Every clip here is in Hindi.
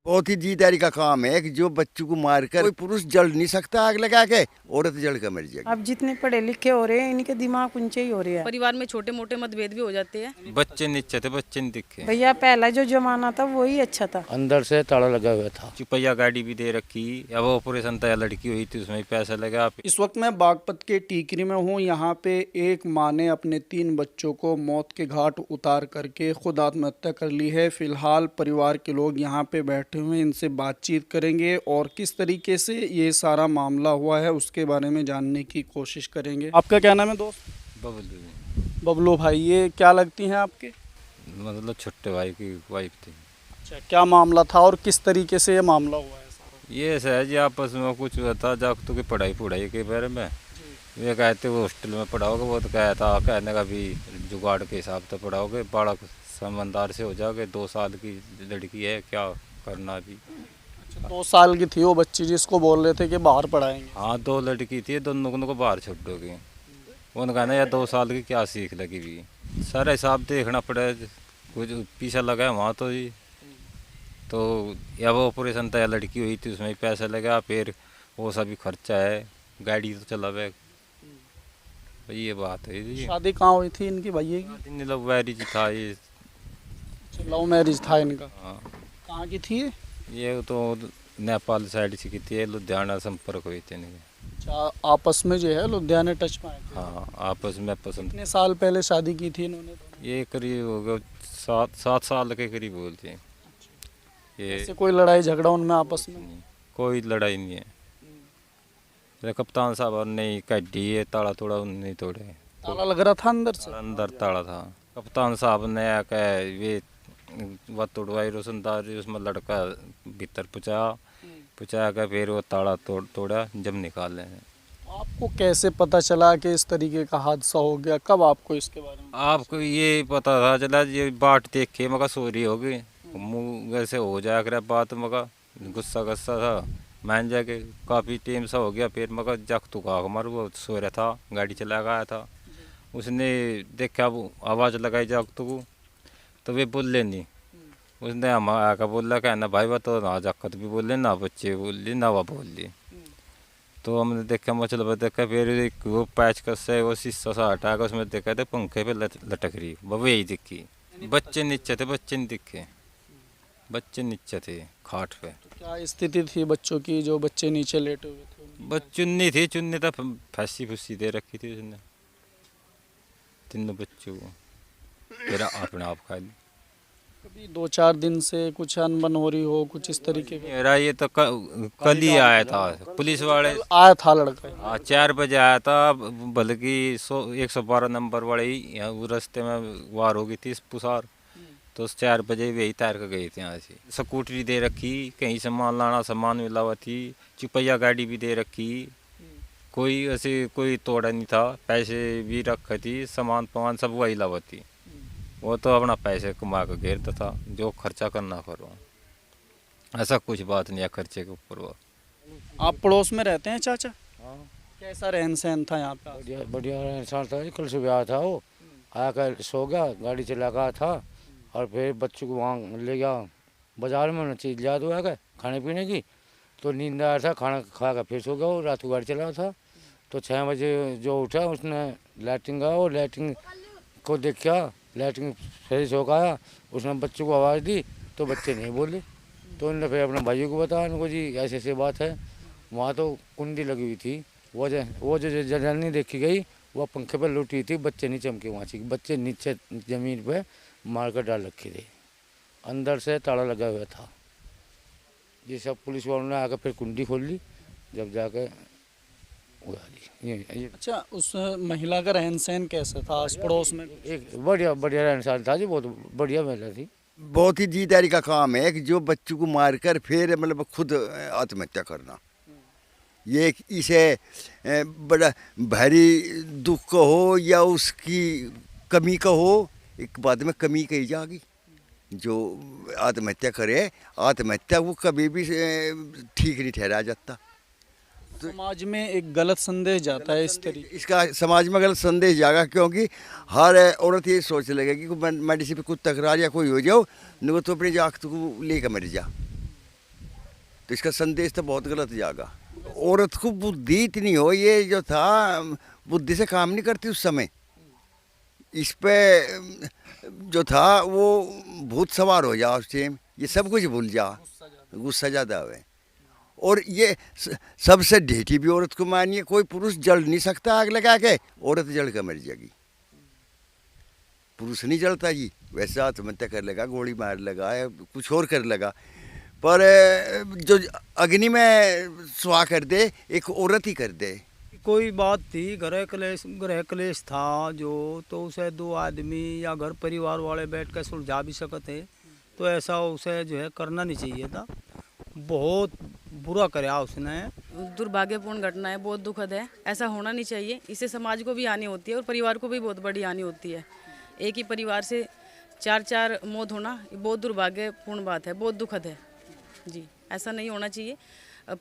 बहुत ही जीदारी का काम है कि जो बच्चों को मारकर कोई पुरुष जल नहीं सकता आग लगा के, औरत जल कर मर जाएगी। अब जितने पढ़े लिखे हो रहे हैं इनके दिमाग ऊंचे ही हो रहे हैं। परिवार में छोटे मोटे मतभेद भी हो जाते हैं। बच्चे नीचे थे, बच्चे नहीं दिखे। भैया पहला जो जमाना था वही अच्छा था। अंदर से ताला लगा हुआ था। चुपैया गाड़ी भी दे रखी, अब ऑपरेशन था, लड़की हुई थी उसमें पैसा लगा। इस वक्त मैं बागपत के टीकरी में हूँ। यहाँ पे एक माँ ने अपने 3 बच्चों को मौत के घाट उतार करके खुद आत्महत्या कर ली है। फिलहाल परिवार के लोग यहाँ पे बैठे हुए हैं, इनसे बातचीत करेंगे और किस तरीके से ये सारा मामला हुआ है उसके बारे में जानने की कोशिश करेंगे। आपका क्या नाम है दोस्त? बबलू, बबलू भाई, ये क्या लगती हैं आपके? मतलब छोटे भाई की वाइफ थी। अच्छा, क्या मामला था और किस तरीके से ये मामला हुआ है सारा? ये सहज आपस में कुछ होता जागतों की पढ़ाई के बारे में। वे कहते वो हॉस्टल में पढ़ाओगे, वो तो कहता कहने का भी जुगाड़ के हिसाब से पढ़ाओगे, बड़ा समझदार से हो जाओगे। 2 साल की लड़की है, क्या करना भी। 2 साल की थी वो बच्ची जिसको बोल रहे थे कि बाहर पढ़ाएंगे। हाँ, 2 लड़की थी, दोनों को बाहर छोड़ दोगे। उन्होंने कहना यार 2 साल की क्या सीख लगी भी। सारा हिसाब देखना पड़े, कुछ पीछा लगा है वहाँ तो जी। तो या वो ऑपरेशन था, या लड़की हुई थी उसमें पैसा लगा, फिर वो सभी खर्चा है, गाड़ी तो चला गया। तो ये बात है जी। शादी कहाँ हुई थी इनकी भैया की? लव मैरिज था ये। लव मैरिज था इनका। हाँ, कहाँ की थी ये तो नेपाल साइड से की थी, लुधियाना संपर्क हुई थी इनके। अच्छा, आपस में जो है लुधियाना टच में आए थे। हाँ, आपस में पसंद। कितने साल पहले शादी की थी इन्होंने? ये करीब हो गया 7 साल के करीब बोलते हैं। ये ऐसे कोई लड़ाई झगड़ा उनमें आपस में? कोई लड़ाई नहीं है। कप्तान साहब ने कड्डी है, ताला तोड़ा नहीं तोड़े। ताला लग रहा था अंदर से? अंदर ताला था। कप्तान साहब ने आके ये वह तोड़वाई रोशनदार, उसमें लड़का भीतर पुचा के फिर वो ताला तोड़ा, जब निकाले हैं। आपको कैसे पता चला कि इस तरीके का हादसा हो गया? कब आपको इसके बारे में? आपको ये पता था चला, ये बाट देख के मगा सोरी हो गई, मुँह वैसे हो जाया कर बात, मगा गुस्सा था। मान जाके काफ़ी टाइम सा हो गया, फिर मगर जख तो का मर वो सो रहा था, गाड़ी चला गया था। उसने देखा, वो आवाज़ लगाई जख्त को, तो वे बोले नहीं। उसने हम आकर बोला कहना भाई वह तो ना जख्त भी बोले, ना बच्चे बोल ना वह बोल ली। तो हमने देखा, मतलब देखा, फिर एक वो पैच कस से वो शीशा सा हटा कर उसमें देखा तो पंखे पे लटक रही, वो यही दिखी। बच्चे नीचे थे, बच्चे नहीं दिखे, बच्चे नीचे थे खाट पे। क्या स्थिति थी बच्चों की जो बच्चे नीचे लेटे हुए थे? बस चुन्नी थी, चुन्नी तो फंसी फुसी दे रखी थी उसने 3 बच्चों को, फिर अपने आप खा ली। कभी 2-4 दिन से कुछ अनबन हो रही हो, कुछ इस तरीके का? मेरा ये तो कल ही आया था पुलिस वाले। आया था लड़का? हाँ, 4 बजे आया था, बल्कि 112 नंबर वाले ही यहाँ वो रास्ते में वार हो गई थी पुसार, तो 4 बजे वही तैर कर गए थे यहाँ से। स्कूटरी दे रखी, कहीं सामान लाना, सामान मिला हुआ थी। चुपैया गाड़ी भी दे रखी, कोई ऐसे कोई तोड़ा नहीं था। पैसे भी रखी थी, सामान सब वही लावा थी। वो तो अपना पैसे कमा कर घेरता था, जो खर्चा करना करो, ऐसा कुछ बात नहीं है खर्चे के ऊपर। वो आप पड़ोस में रहते हैं चाचा? कैसा रहन सहन था यहाँ पे? बढ़िया बढ़िया इंसान था। कल सुबह आया था, वो आकर सो गया, गाड़ी चला गया था और फिर बच्चों को वहाँ ले गया बाजार में, उन्हें चीज़ याद हुआ खाने पीने की, तो नींद आया था, खाना खा कर फिर सो गया। वो रात को गाड़ी चला था, तो 6 बजे जो उठा उसने लैट्रिन गया, वो लैट्रिन को देखा, लैट्रिन फ्रेश हो गया, उसने बच्चों को आवाज़ दी तो बच्चे नहीं बोले। तो उन्होंने फिर अपने भाइयों को बताया, उनको जी ऐसे ऐसी बात है। वहाँ तो कुंडी लगी हुई थी, वो जो जलनी देखी गई वो पंखे पर लुटी थी, बच्चे नहीं चमके वहाँ से, बच्चे नीचे ज़मीन पे मार कर डाल रखे थे, अंदर से ताला लगा हुआ था। ये सब पुलिस वालों ने आकर फिर कुंडी खोल ली, जब जाकर उड़ा दी। ये अच्छा, उस महिला का रहन सहन कैसा था आस पड़ोस में? एक बढ़िया इंसान था जी, बहुत बढ़िया महिला थी। बहुत ही जीदारी का काम है कि जो बच्चों को मारकर फिर मतलब खुद आत्महत्या करना, ये इसे बड़ा भारी दुख का हो या उसकी कमी का हो, एक बाद में कमी कही जाएगी। जो आत्महत्या करे, आत्महत्या वो कभी भी ठीक नहीं ठहराया जाता। समाज में एक गलत संदेश जाता है इस तरीके। इसका समाज में गलत संदेश जाएगा, क्योंकि हर औरत ये सोच लगेगी कि मेडिसिन पे कुछ तकरार या कोई हो जाओ, न तो अपनी जागत को लेकर मर जा। तो इसका संदेश तो बहुत गलत जाएगा। औरत को बुद्धि इतनी हो, ये जो था बुद्धि से काम नहीं करती उस समय। इस पे जो था वो भूत सवार हो जा उस टाइम, ये सब कुछ भूल जा, गुस्सा ज़्यादा है। और ये सबसे ढेठी भी औरत को मानिए, कोई पुरुष जल नहीं सकता आग लगा के, औरत जल कर मर जाएगी। पुरुष नहीं जलता जी, वैसे आत्महत्या कर लेगा, गोली मार लगा या कुछ और कर लगा, पर जो अग्नि में सुहा कर दे एक औरत ही कर दे। कोई बात थी, गृह क्लेश था जो, तो उसे दो आदमी या घर परिवार वाले बैठ कर सुलझा भी सकते, तो ऐसा उसे जो है करना नहीं चाहिए था। बहुत बुरा कराया उसने। दुर्भाग्यपूर्ण घटना है, बहुत दुखद है, ऐसा होना नहीं चाहिए। इससे समाज को भी हानि होती है और परिवार को भी बहुत बड़ी हानि होती है। एक ही परिवार से चार मौत होना ये बहुत दुर्भाग्यपूर्ण बात है, बहुत दुखद है जी। ऐसा नहीं होना चाहिए।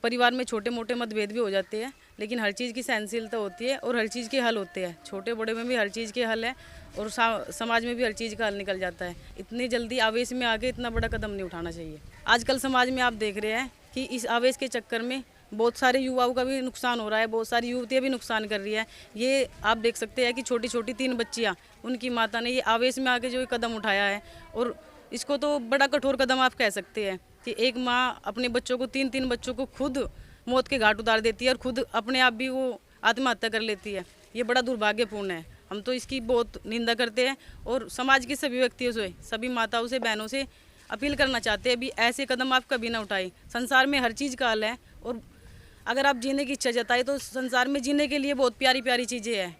परिवार में छोटे मोटे मतभेद भी हो जाते हैं, लेकिन हर चीज़ की सहनशीलता होती है और हर चीज़ के हल होते हैं। छोटे बड़े में भी हर चीज़ के हल है और समाज में भी हर चीज़ का हल निकल जाता है। इतनी जल्दी आवेश में आके इतना बड़ा कदम नहीं उठाना चाहिए। आजकल समाज में आप देख रहे हैं कि इस आवेश के चक्कर में बहुत सारे युवाओं का भी नुकसान हो रहा है, बहुत सारी युवतियाँ भी नुकसान कर रही है। ये आप देख सकते हैं कि छोटी छोटी 3 बच्चियाँ, उनकी माता ने ये आवेश में आके जो कदम उठाया है, और इसको तो बड़ा कठोर कदम आप कह सकते हैं कि एक माँ अपने बच्चों को 3 बच्चों को खुद मौत के घाट उतार देती है और खुद अपने आप भी वो आत्महत्या कर लेती है। ये बड़ा दुर्भाग्यपूर्ण है। हम तो इसकी बहुत निंदा करते हैं और समाज के सभी व्यक्तियों से, सभी माताओं से, बहनों से अपील करना चाहते हैं भी ऐसे कदम आप कभी ना उठाएं। संसार में हर चीज़ का हल है और अगर आप जीने की इच्छा जताए तो संसार में जीने के लिए बहुत प्यारी प्यारी चीज़ें हैं,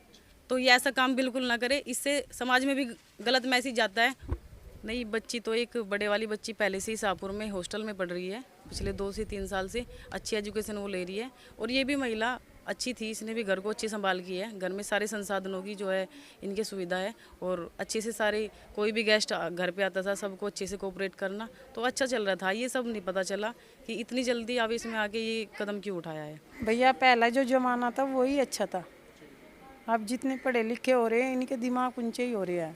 तो ये ऐसा काम बिल्कुल ना करें। इससे समाज में भी गलत मैसेज जाता है। नहीं, बच्ची तो एक बड़े वाली बच्ची पहले से ही शाहपुर में हॉस्टल में पढ़ रही है, पिछले 2 से 3 साल से अच्छी एजुकेशन वो ले रही है। और ये भी महिला अच्छी थी, इसने भी घर को अच्छी संभाल की है। घर में सारे संसाधनों की जो है इनकी सुविधा है और अच्छे से सारे, कोई भी गेस्ट घर पे आता था सबको अच्छे से कोऑपरेट करना, तो अच्छा चल रहा था। ये सब नहीं पता चला कि इतनी जल्दी आवेश में आके ये कदम क्यों उठाया है। भैया पहला जो जमाना था वही अच्छा था। अब जितने पढ़े लिखे हो रहे हैं इनके दिमाग ऊंचे ही हो रहे हैं,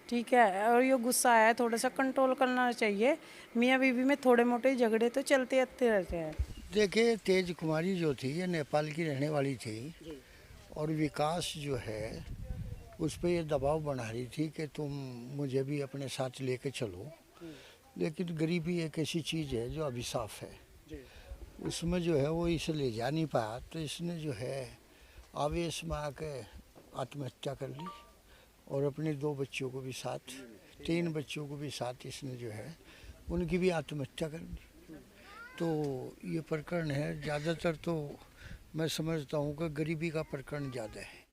ठीक है। और ये गुस्सा है, थोड़ा सा कंट्रोल करना चाहिए। मियाँ बीवी में थोड़े मोटे झगड़े तो चलते रहते हैं। देखिए, तेज कुमारी जो थी ये नेपाल की रहने वाली थी और विकास जो है उस पर ये दबाव बना रही थी कि तुम मुझे भी अपने साथ लेके चलो, लेकिन गरीबी एक ऐसी चीज़ है जो अभिशाप है। उसमें जो है वो इसे ले जा नहीं पाया, तो इसने जो है आवेश में आके आत्महत्या कर ली और अपने 2 बच्चों को भी साथ, 3 बच्चों को भी साथ इसने जो है उनकी भी आत्महत्या कर ली। तो ये प्रकरण है, ज़्यादातर तो मैं समझता हूँ कि गरीबी का प्रकरण ज़्यादा है।